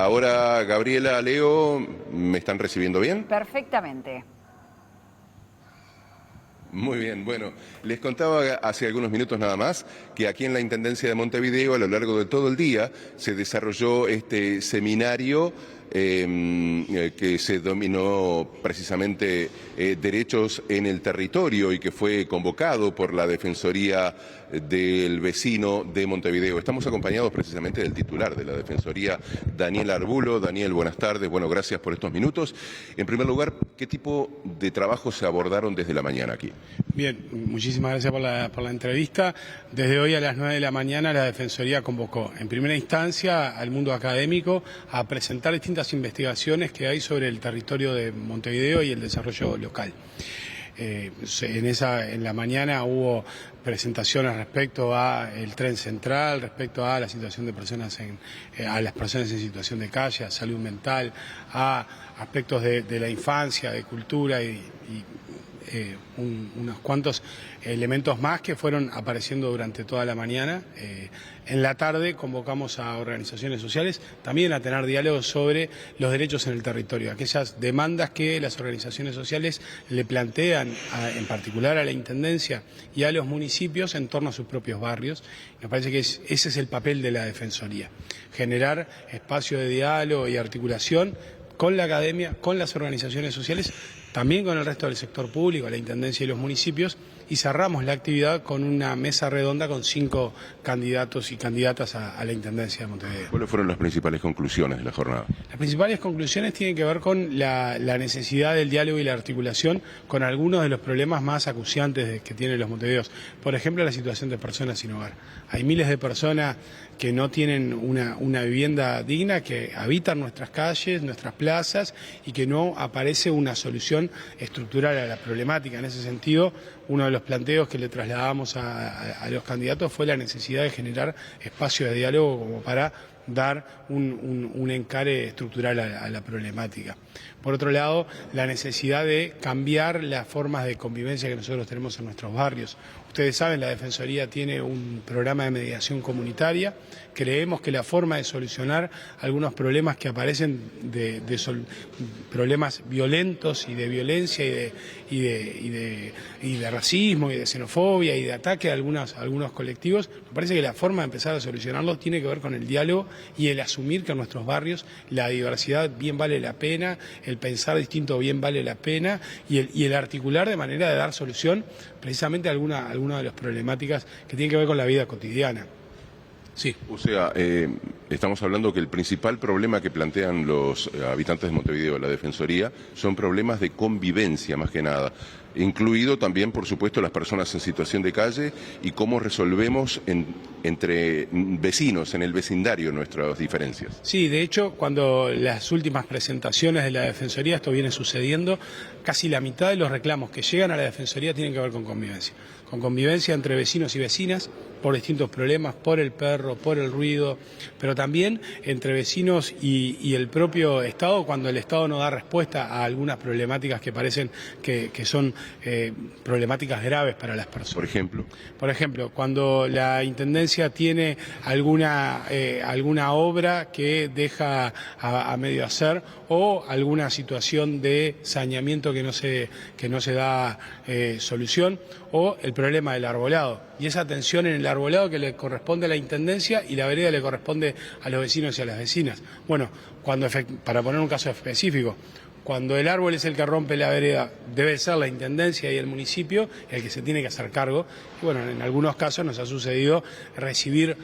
Ahora, Gabriela, Leo, ¿me están recibiendo bien? Perfectamente. Muy bien, bueno, les contaba hace algunos minutos nada más que aquí en la Intendencia de Montevideo a lo largo de todo el día se desarrolló este seminario que se denominó precisamente Derechos en el Territorio y que fue convocado por la Defensoría del Vecino de Montevideo. Estamos acompañados precisamente del titular de la Defensoría, Daniel Arbulo. Daniel, buenas tardes, bueno, gracias por estos minutos. En primer lugar, ¿qué tipo de trabajos se abordaron desde la mañana aquí? Bien, muchísimas gracias por la entrevista. Desde hoy a las 9 de la mañana la Defensoría convocó en primera instancia al mundo académico a presentar distintas investigaciones que hay sobre el territorio de Montevideo y el desarrollo local. En la mañana hubo presentaciones respecto a el tren central, respecto a la situación de personas a las personas en situación de calle, a salud mental, a aspectos de la infancia, de cultura y unos cuantos elementos más que fueron apareciendo durante toda la mañana. En la tarde convocamos a organizaciones sociales también a tener diálogos sobre los derechos en el territorio, aquellas demandas que las organizaciones sociales le plantean en particular a la Intendencia y a los municipios en torno a sus propios barrios. Nos parece que ese es el papel de la Defensoría, generar espacio de diálogo y articulación con la academia, con las organizaciones sociales, también con el resto del sector público, la Intendencia y los municipios, y cerramos la actividad con una mesa redonda con 5 candidatos y candidatas a la Intendencia de Montevideo. ¿Cuáles fueron las principales conclusiones de la jornada? Las principales conclusiones tienen que ver con la necesidad del diálogo y la articulación con algunos de los problemas más acuciantes que tienen los montevideos. Por ejemplo, la situación de personas sin hogar. Hay miles de personas que no tienen una vivienda digna, que habitan nuestras calles, nuestras plazas, y que no aparece una solución estructural a la problemática. En ese sentido, uno de los planteos que le trasladamos a los candidatos fue la necesidad de generar espacios de diálogo como para dar un encare estructural a la problemática. Por otro lado, la necesidad de cambiar las formas de convivencia que nosotros tenemos en nuestros barrios. Ustedes saben, la Defensoría tiene un programa de mediación comunitaria. Creemos que la forma de solucionar algunos problemas que aparecen problemas violentos y de violencia y de racismo y de xenofobia y de ataque a algunos colectivos, me parece que la forma de empezar a solucionarlos tiene que ver con el diálogo y el asumir que en nuestros barrios la diversidad bien vale la pena, el pensar distinto bien vale la pena y el articular de manera de dar solución precisamente a alguna de las problemáticas que tienen que ver con la vida cotidiana. Sí. O sea, estamos hablando que el principal problema que plantean los habitantes de Montevideo, la Defensoría, son problemas de convivencia más que nada, incluido también, por supuesto, las personas en situación de calle y cómo resolvemos entre vecinos, en el vecindario, nuestras diferencias. Sí, de hecho, cuando las últimas presentaciones de la Defensoría, esto viene sucediendo, casi la mitad de los reclamos que llegan a la Defensoría tienen que ver con convivencia entre vecinos y vecinas, por distintos problemas, por el perro, por el ruido, pero también entre vecinos y el propio Estado, cuando el Estado no da respuesta a algunas problemáticas que parecen que son problemáticas graves para las personas. Por ejemplo, cuando la Intendencia tiene alguna obra que deja a medio hacer o alguna situación de saneamiento que no se da solución, o el problema del arbolado y esa atención en el arbolado que le corresponde a la Intendencia y la vereda le corresponde a los vecinos y a las vecinas. Bueno, para poner un caso específico, cuando el árbol es el que rompe la vereda, debe ser la Intendencia y el municipio el que se tiene que hacer cargo. Y bueno, en algunos casos nos ha sucedido recibir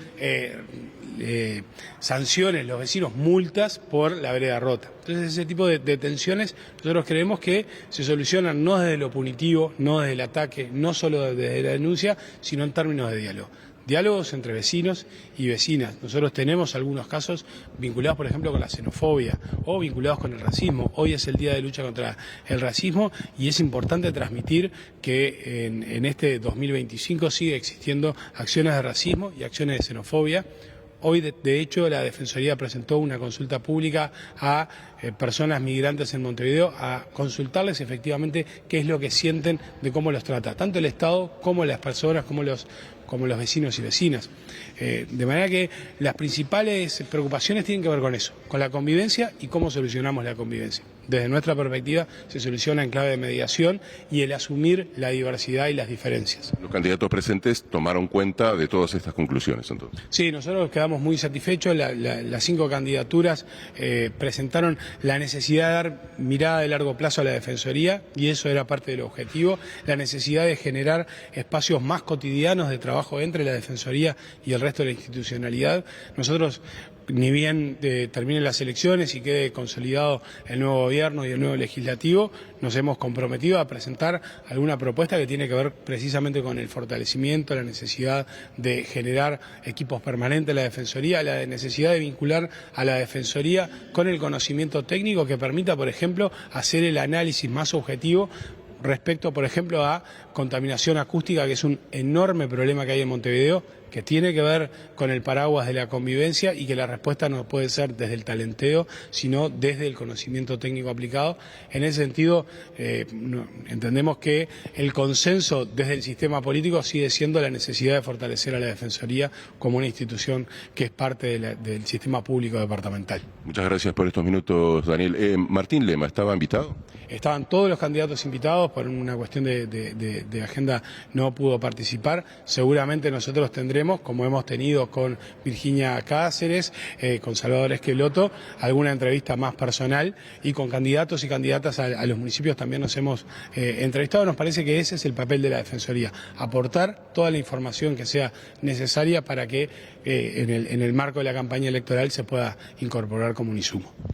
sanciones, los vecinos, multas por la vereda rota. Entonces ese tipo de tensiones nosotros creemos que se solucionan no desde lo punitivo, no desde el ataque, no solo desde la denuncia, sino en términos de diálogo. Diálogos entre vecinos y vecinas. Nosotros tenemos algunos casos vinculados, por ejemplo, con la xenofobia o vinculados con el racismo. Hoy es el Día de Lucha contra el Racismo y es importante transmitir que en este 2025 sigue existiendo acciones de racismo y acciones de xenofobia. Hoy, de hecho, la Defensoría presentó una consulta pública a personas migrantes en Montevideo a consultarles efectivamente qué es lo que sienten de cómo los trata, tanto el Estado como las personas, como los vecinos y vecinas. De manera que las principales preocupaciones tienen que ver con eso, con la convivencia y cómo solucionamos la convivencia. Desde nuestra perspectiva se soluciona en clave de mediación y el asumir la diversidad y las diferencias. Los candidatos presentes tomaron cuenta de todas estas conclusiones, entonces. Sí, nosotros quedamos muy satisfechos. Las 5 candidaturas presentaron la necesidad de dar mirada de largo plazo a la Defensoría, y eso era parte del objetivo, la necesidad de generar espacios más cotidianos de trabajo entre la Defensoría y el resto de la institucionalidad. Nosotros, ni bien terminen las elecciones y quede consolidado el nuevo gobierno y el nuevo legislativo, nos hemos comprometido a presentar alguna propuesta que tiene que ver precisamente con el fortalecimiento, la necesidad de generar equipos permanentes en la Defensoría, la necesidad de vincular a la Defensoría con el conocimiento técnico que permita, por ejemplo, hacer el análisis más objetivo respecto, por ejemplo, a contaminación acústica, que es un enorme problema que hay en Montevideo, que tiene que ver con el paraguas de la convivencia y que la respuesta no puede ser desde el talenteo, sino desde el conocimiento técnico aplicado. En ese sentido, entendemos que el consenso desde el sistema político sigue siendo la necesidad de fortalecer a la Defensoría como una institución que es parte del sistema público departamental. Muchas gracias por estos minutos, Daniel. Martín Lema, ¿estaba invitado? Estaban todos los candidatos invitados, por una cuestión de agenda no pudo participar. Seguramente nosotros tendremos, como hemos tenido con Virginia Cáceres, con Salvador Esqueloto, alguna entrevista más personal, y con candidatos y candidatas a los municipios también nos hemos entrevistado. Nos parece que ese es el papel de la Defensoría, aportar toda la información que sea necesaria para que en el marco de la campaña electoral se pueda incorporar como un insumo.